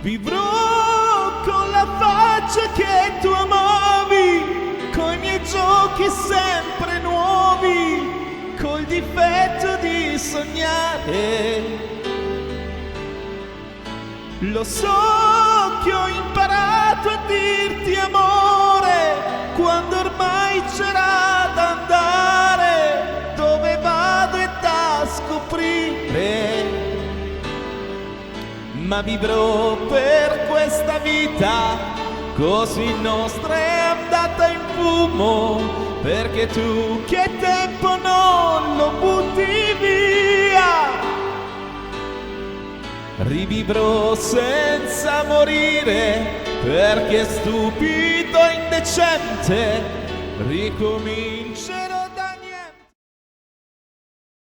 Vivrò con la faccia che tu amavi, coi miei giochi sempre nuovi, col difetto di sognare. Lo so che ho imparato a dirti amore, quando ormai c'era da andare, dove vado è da scoprire. Ma vivrò per questa vita, così nostra è andata in fumo, perché tu che tempo non lo butti via. Rivivrò senza morire, perché stupido e indecente ricomincio